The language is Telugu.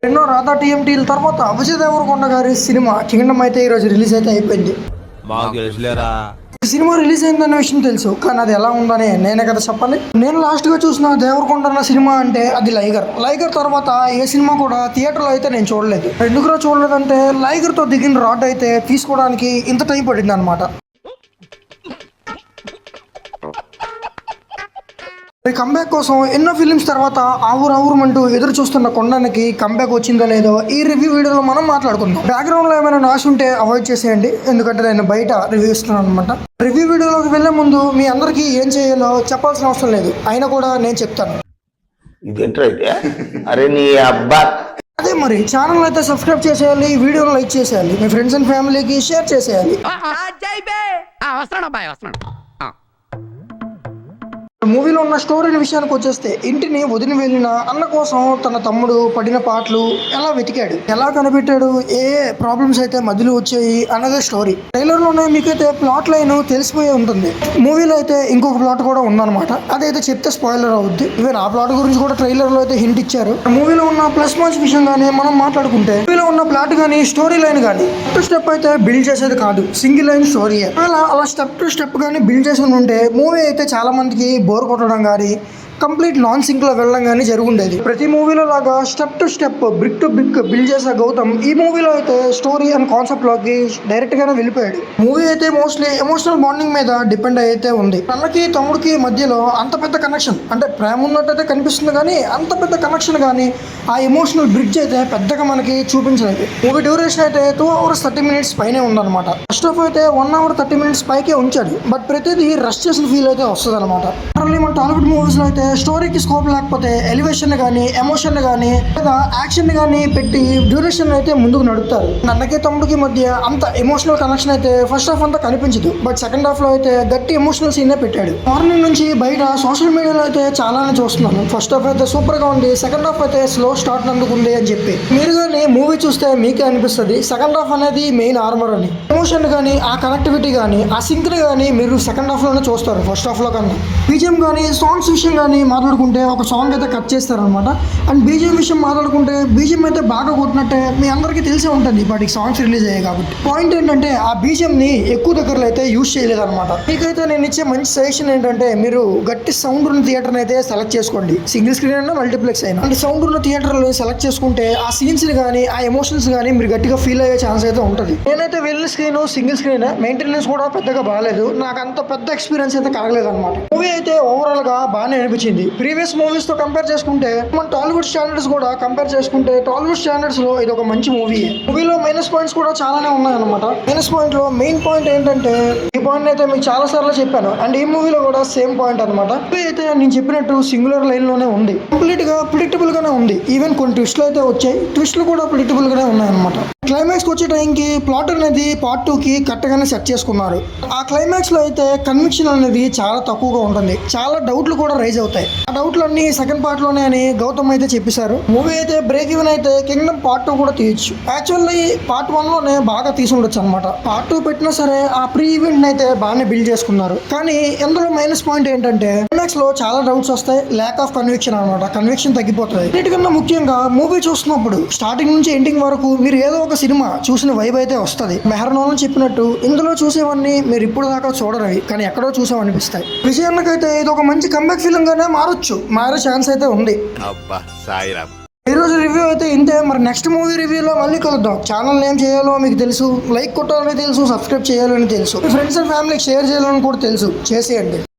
ఎన్నో రాధా టీఎంటీల తర్వాత అభిజయ్ దేవరకొండ గారి సినిమా కింగ్డమ్ అయితే ఈరోజు రిలీజ్ అయితే అయిపోయింది. సినిమా రిలీజ్ అయిందన్న విషయం తెలుసు, కానీ అది ఎలా ఉందని నేనే కదా చెప్పాలి. నేను లాస్ట్ గా చూసిన దేవరకొండ అన్న సినిమా అంటే అది లైగర్ తర్వాత ఏ సినిమా కూడా థియేటర్లో అయితే నేను చూడలేదు. ఎందుకురా చూడలేదంటే లైగర్ తో దిగిన రాడ్ అయితే తీసుకోవడానికి ఇంత టైం పడింది అనమాట. కంబ్యాక్ కోసం ఎన్నో ఫిలిమ్స్ తర్వాత ఆవురావురమంటూ ఎదురు చూస్తున్న కొండకి కంబ్యాక్ వచ్చిందో లేదో ఈ రివ్యూ వీడియోలో మనం మాట్లాడుకుందాం. బ్యాక్గ్రౌండ్ లో ఏమైనా నాష్ ఉంటే అవాయిడ్ చేసేయండి, ఎందుకంటే నేను బయట రివ్యూ ఇస్తున్నాను అనమాట. రివ్యూ వీడియోలోకి వెళ్లే ముందు మీ అందరికీ ఏం చేయాలో చెప్పాల్సిన అవసరం లేదు, అయినా కూడా నేను చెప్తాను. అదే మరి ఛానల్ అయితే సబ్స్క్రైబ్ చేసేయాలి, వీడియోని లైక్ చేసేయాలి, మీ ఫ్రెండ్స్ అండ్ ఫ్యామిలీకి షేర్ చేసేయాలి. మూవీలో ఉన్న స్టోరీ విషయానికి వచ్చేస్తే, ఇంటిని వదిలి వెళ్ళిన అన్న కోసం తన తమ్ముడు పడిన పాటలు ఎలా వెతికాడు, ఎలా కనిపెట్టాడు, ఏ ప్రాబ్లమ్స్ అయితే మధ్యలో వచ్చాయి అన్నదే స్టోరీ. ట్రైలర్ లోనే మీకైతే ప్లాట్ లైన్ తెలిసిపోయి ఉంటుంది. మూవీలో అయితే ఇంకొక ప్లాట్ కూడా ఉందన్నమాట, అదైతే చెప్తే స్పాయిలర్ అవుద్ది. ఈవెన్ ఆ ప్లాట్ గురించి కూడా ట్రైలర్ లో అయితే హింట్ ఇచ్చారు. మూవీలో ఉన్న ప్లస్ పాయింట్స్ విషయంగానే మనం మాట్లాడుకుంటే, మూవీలో ఉన్న ప్లాట్ గానీ స్టోరీ లైన్ గానీ స్టెప్ అయితే బిల్డ్ చేసేది కాదు, సింగిల్ లైన్ స్టోరీ. అలా స్టెప్ టు స్టెప్ గానీ బిల్డ్ చేసి ఉంటే మూవీ అయితే చాలా మందికి బోర్ కొట్టడం కానీ కంప్లీట్ నాన్ సింక్ లో వెళ్ళడం కానీ జరుగుండేది. ప్రతి మూవీలో లాగా step to step brick to brick build చేసే గౌతమ్ ఈ మూవీలో అయితే స్టోరీ అండ్ కాన్సెప్ట్ లోకి డైరెక్ట్ గానే వెళ్ళిపోయాడు. మూవీ అయితే మోస్ట్లీ ఎమోషనల్ బాండింగ్ మీద డిపెండ్ అయితే ఉంది. అన్నకి తమ్ముడికి మధ్యలో అంత పెద్ద కనెక్షన్ అంటే ప్రేమ ఉన్నట్టయితే కనిపిస్తుంది, కానీ అంత పెద్ద కనెక్షన్ కానీ ఆ ఎమోషనల్ బ్రిడ్జ్ అయితే పెద్దగా మనకి చూపించలేదు. మూవీ డ్యూరేషన్ అయితే 2 hours 30 minutes పైనే ఉందన్నమాట. ఫస్ట్ ఆఫ్ అయితే 1 hour 30 minutes పైకే ఉంచాడు, బట్ ప్రతిదీ రష్ చేసిన ఫీల్ అయితే వస్తుంది అనమాట. మన టాలీవుడ్ మూవీస్ లో అయితే స్టోరీకి స్కోప్ లేకపోతే ఎలివేషన్ కానీ ఎమోషన్ కానీ లేదా యాక్షన్ కానీ పెట్టి డ్యూరేషన్ అయితే ముందుకు నడుపుతారు. అన్నకి తమ్ముడికి మధ్య అంత ఎమోషనల్ కనెక్షన్ అయితే ఫస్ట్ హాఫ్ అంతా కనిపించదు, బట్ సెకండ్ హాఫ్ లో అయితే గట్టి ఎమోషనల్ సీన్ పెట్టాడు. మార్నింగ్ నుంచి బయట సోషల్ మీడియాలో అయితే చాలానే చూస్తున్నాను, ఫస్ట్ హాఫ్ అయితే సూపర్ గా ఉంది, సెకండ్ హాఫ్ అయితే స్లో స్టార్ట్ అందుకుంది అని చెప్పి. మీరు కానీ మూవీ చూస్తే మీకే అనిపిస్తుంది సెకండ్ హాఫ్ అనేది మెయిన్ ఆర్మర్ అని. ఎమోషన్ కానీ ఆ కనెక్టివిటీ కానీ ఆ సింక్ కానీ మీరు సెకండ్ హాఫ్ లోనే చూస్తారు ఫస్ట్ హాఫ్ లో కన్నా. బీజిఎం కానీ సాంగ్స్ విషయం కానీ మాట్లాడుకుంటే ఒక సాంగ్ అయితే కట్ చేస్తారనమాట. అండ్ బీజిఎం విషయం మాట్లాడుకుంటే బీజిఎం అయితే బాగా కొట్టినట్టే మీ అందరికీ తెలిసే ఉంటుంది, వాటికి సాంగ్స్ రిలీజ్ అయ్యాయి కాబట్టి. పాయింట్ ఏంటంటే ఆ బీజిఎం ని ఎక్కువ దగ్గరలో అయితే యూజ్ చేయలేదన్నమాట. మీకైతే నేను ఇచ్చే మంచి సజెషన్ ఏంటంటే, మీరు గట్టి సౌండ్ ఉన్న థియేటర్ అయితే సెలెక్ట్ చేసుకోండి, సింగిల్ స్క్రీన్ అయినా మల్టీప్లెక్స్ అయినా. అంటే సౌండ్ ఉన్న థియేటర్లో సెలెక్ట్ చేసుకుంటే ఆ సీన్స్ కానీ ఆ ఎమోషన్స్ కానీ మీరు గట్టిగా ఫీల్ అయ్యే ఛాన్స్ అయితే ఉంటుంది. నేనైతే వెళ్ళిన స్క్రీన్ సింగిల్ స్క్రీన్, మెయింటెనెన్స్ కూడా పెద్దగా బాగాలేదు, నాకు అంత పెద్ద ఎక్స్పీరియన్స్ అయితే కలగలేదు అనమాట. మూవీ అయితే ఓవరాల్ గా బాగానే అనిపించింది. ప్రీవియస్ మూవీస్ తో కంపేర్ చేసుకుంటే, మన టాలీవుడ్ స్టాండర్డ్స్ కూడా కంపేర్ చేసుకుంటే టాలీవుడ్ స్టాండర్డ్స్ లో ఇది ఒక మంచి మూవీ. మూవీలో మైనస్ పాయింట్స్ కూడా చాలానే ఉన్నాయన్నమాట. మైనస్ పాయింట్ లో మెయిన్ పాయింట్ ఏంటంటే, ఈ పాయింట్ అయితే మీకు చాలా సార్లు చెప్పాను, అండ్ ఈ మూవీలో కూడా సేమ్ పాయింట్ అనమాట. అయితే నేను చెప్పినట్టు సింగులర్ లైన్ లోనే ఉంది, కంప్లీట్ గా ప్రిడిక్టబుల్ గానే ఉంది. ఈవెన్ కొన్ని ట్విస్ట్లు అయితే వచ్చాయి, ట్విస్ట్లు కూడా ప్రిడిక్టబుల్ గానే ఉన్నాయన్నమాట. క్లైమాక్స్ వచ్చే టైంకి ప్లాట్ అనేది పార్ట్ 2కి కరెక్ట్గానే సెట్ చేసుకున్నారు. ఆ క్లైమాక్స్ లో అయితే కన్విక్షన్ అనేది చాలా తక్కువగా ఉంటుంది, చాలా డౌట్లు కూడా రైజ్ అవుతాయి. ఆ డౌట్లు అన్ని సెకండ్ పార్ట్ లోనే అని గౌతమ్ అయితే చెప్పేశారు. మూవీ అయితే బ్రేక్ ఈవెన్ అయితే కింగ్డమ్ పార్ట్ 2 కూడా తీయచ్చు. యాక్చువల్లీ పార్ట్ 1 లోనే బాగా తీసి ఉండొచ్చు అనమాట. పార్ట్ 2 పెట్టినా సరే ఆ ప్రీ ఈవెంట్ అయితే బాగానే బిల్డ్ చేసుకున్నారు. కానీ ఇందులో మైనస్ పాయింట్ ఏంటంటే, క్లైమాక్స్ లో చాలా డౌట్స్ వస్తాయి, ల్యాక్ ఆఫ్ కన్విక్షన్ అనమాట. కన్విక్షన్ తగ్గిపోతుంది. వీటికన్నా ముఖ్యంగా మూవీ చూస్తున్నప్పుడు స్టార్టింగ్ నుంచి ఎండింగ్ వరకు మీరు ఏదో ఒక సినిమా చూసిన వైబ్ అయితే వస్తుంది. మెహర్నోన్ చెప్పినట్టు ఇందులో చూసేవన్నీ మీరు ఇప్పుడు దాకా చూడరవి, కానీ ఎక్కడో చూసామనిపిస్తాయి. విజయాన్నకైతే ఇది ఒక మంచి కంబ్యాక్ ఫిల్మ్ గానే మారే ఛాన్స్ అయితే ఉంది. ఈ రోజు రివ్యూ అయితే ఇంతే. మరి నెక్స్ట్ మూవీ రివ్యూలో మళ్ళీ కలుద్దాం. ఛానల్ ఏం చేయాలో మీకు తెలుసు, లైక్ కొట్టాలని తెలుసు, సబ్స్క్రైబ్ చేయాలని తెలుసు, మీ ఫ్రెండ్స్ అండ్ ఫ్యామిలీకి షేర్ చేయాలని కూడా తెలుసు, చేసేయండి.